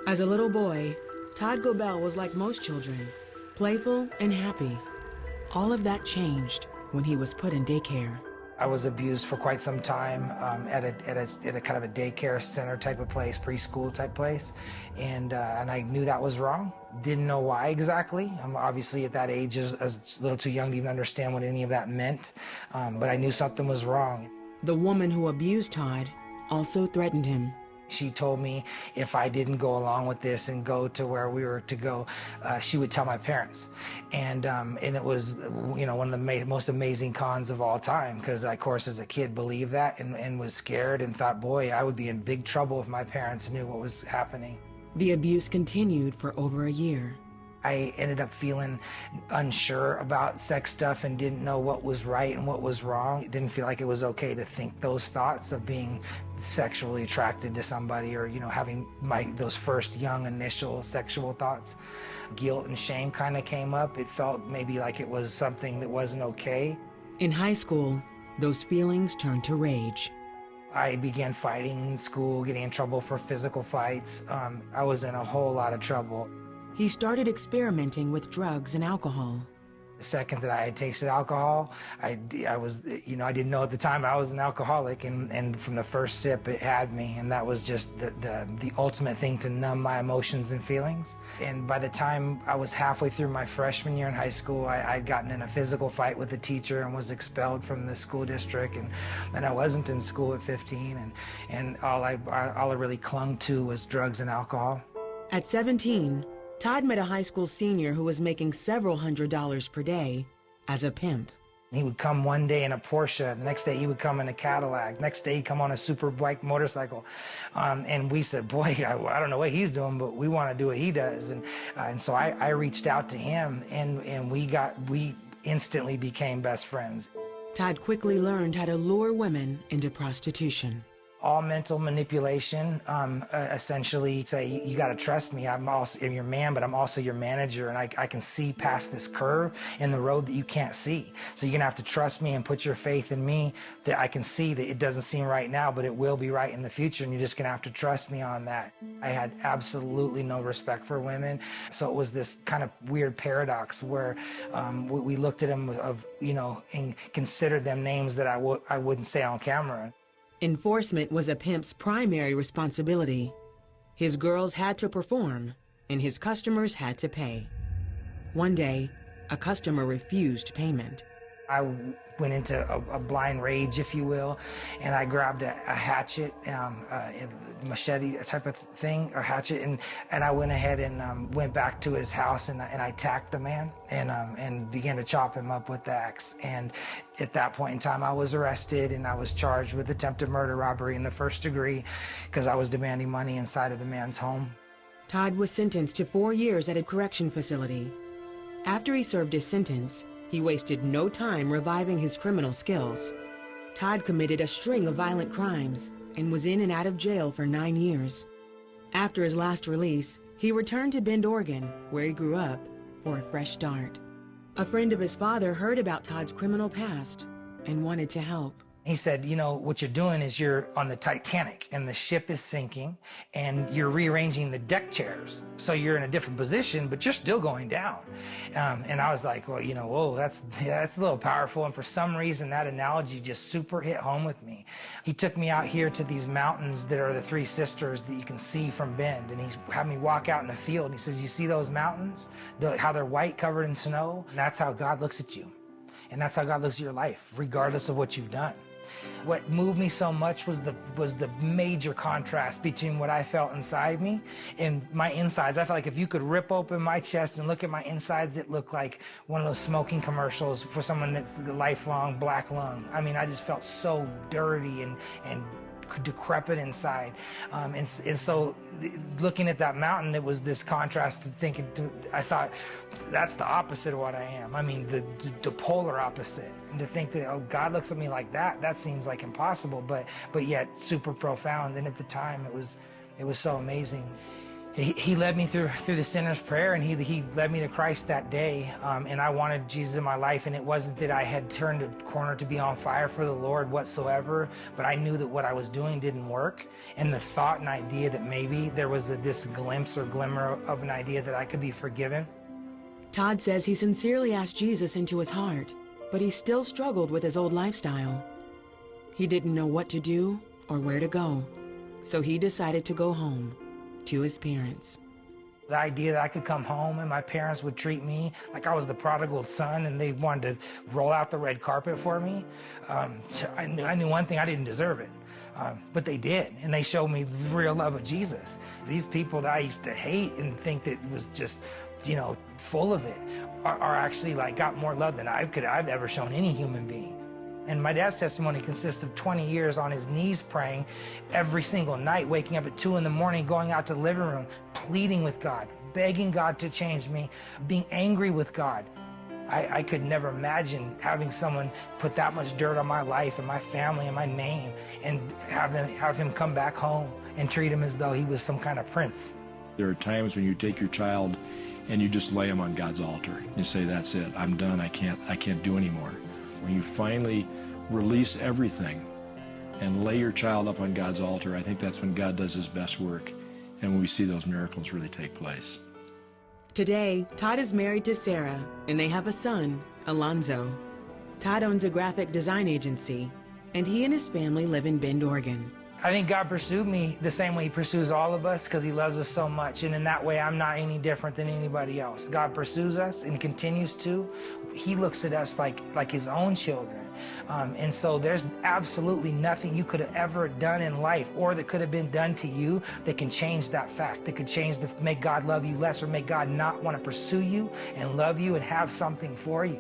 As a little boy, Todd Gobeille was like most children, playful and happy. All of that changed when he was put in daycare. I was abused for quite some time at a kind of a daycare center type of place, preschool type place, and I knew that was wrong. Didn't know why exactly. I'm obviously at that age I was a little too young to even understand what any of that meant, but I knew something was wrong. The woman who abused Todd also threatened him. She told me if I didn't go along with this and go to where we were to go, she would tell my parents. And it was, you know, one of the most amazing cons of all time, because I, of course, as a kid, believed that and was scared and thought, boy, I would be in big trouble if my parents knew what was happening. The abuse continued for over a year. I ended up feeling unsure about sex stuff and didn't know what was right and what was wrong. It didn't feel like it was okay to think those thoughts of being sexually attracted to somebody, or, you know, having those first young initial sexual thoughts. Guilt and shame kind of came up. It felt maybe like it was something that wasn't okay. In high school, those feelings turned to rage. I began fighting in school, getting in trouble for physical fights. I was in a whole lot of trouble. He started experimenting with drugs and alcohol. The second that I had tasted alcohol, I was, you know, I didn't know at the time I was an alcoholic, and from the first sip it had me, and that was just the ultimate thing to numb my emotions and feelings. And by the time I was halfway through my freshman year in high school, I'd gotten in a physical fight with a teacher and was expelled from the school district, and I wasn't in school at 15, and all I really clung to was drugs and alcohol. At 17, Todd met a high school senior who was making several $100s per day as a pimp. He would come one day in a Porsche, the next day he would come in a Cadillac, next day he'd come on a super bike motorcycle. And we said, boy, I don't know what he's doing, but we want to do what he does. And so I reached out to him, and we instantly became best friends. Todd quickly learned how to lure women into prostitution. All mental manipulation, essentially say, you got to trust me. I'm your man, but I'm also your manager, and I can see past this curve in the road that you can't see. So you're going to have to trust me and put your faith in me, that I can see that it doesn't seem right now, but it will be right in the future, and you're just going to have to trust me on that. I had absolutely no respect for women, so it was this kind of weird paradox where we looked at them and considered them names that I wouldn't say on camera. Enforcement was a pimp's primary responsibility. His girls had to perform, and his customers had to pay. One day, a customer refused payment. I went into a blind rage, if you will, and I grabbed a hatchet, a machete type of thing, or hatchet, and I went ahead and went back to his house, and I attacked the man and began to chop him up with the axe. And at that point in time, I was arrested, and I was charged with attempted murder, robbery in the first degree, because I was demanding money inside of the man's home. Todd was sentenced to 4 years at a correction facility. After he served his sentence, he wasted no time reviving his criminal skills. Todd committed a string of violent crimes and was in and out of jail for 9 years. After his last release, he returned to Bend, Oregon, where he grew up, for a fresh start. A friend of his father heard about Todd's criminal past and wanted to help. He said, you know, what you're doing is you're on the Titanic and the ship is sinking and you're rearranging the deck chairs. So you're in a different position, but you're still going down. And I was like, well, you know, whoa, that's a little powerful. And for some reason, that analogy just super hit home with me. He took me out here to these mountains that are the Three Sisters that you can see from Bend. And he had me walk out in the field. And he says, you see those mountains, how they're white covered in snow? And that's how God looks at you. And that's how God looks at your life, regardless of what you've done. What moved me so much was the major contrast between what I felt inside me and my insides. I felt like if you could rip open my chest and look at my insides, it looked like one of those smoking commercials for someone that's the lifelong black lung. I mean, I just felt so dirty and decrepit inside. And so looking at that mountain, it was this contrast to thinking, I thought, that's the opposite of what I am. I mean, the polar opposite. And to think that, oh, God looks at me like that seems like impossible, but yet super profound. And at the time, it was so amazing. He led me through the sinner's prayer, and he led me to Christ that day. And I wanted Jesus in my life, and it wasn't that I had turned a corner to be on fire for the Lord whatsoever, but I knew that what I was doing didn't work. And the thought and idea that maybe there was this glimpse or glimmer of an idea that I could be forgiven. Todd says he sincerely asked Jesus into his heart, but he still struggled with his old lifestyle. He didn't know what to do or where to go, so he decided to go home to his parents. The idea that I could come home and my parents would treat me like I was the prodigal son and they wanted to roll out the red carpet for me. I knew one thing, I didn't deserve it. But they did, and they showed me the real love of Jesus. These people that I used to hate and think that was just, full of it, are actually got more love than I've ever shown any human being. And my dad's testimony consists of 20 years on his knees praying every single night, waking up at 2 in the morning, going out to the living room, pleading with God, begging God to change me, being angry with God. I could never imagine having someone put that much dirt on my life and my family and my name and have him come back home and treat him as though he was some kind of prince. There are times when you take your child and you just lay him on God's altar. You say, that's it, I'm done, I can't do anymore. When you finally release everything and lay your child up on God's altar, I think that's when God does his best work and when we see those miracles really take place. Today, Todd is married to Sarah, and they have a son, Alonzo. Todd owns a graphic design agency, and he and his family live in Bend, Oregon. I think God pursued me the same way he pursues all of us because he loves us so much. And in that way, I'm not any different than anybody else. God pursues us and continues to. He looks at us like his own children. And so there's absolutely nothing you could have ever done in life or that could have been done to you that can change that fact, that could make God love you less or make God not want to pursue you and love you and have something for you.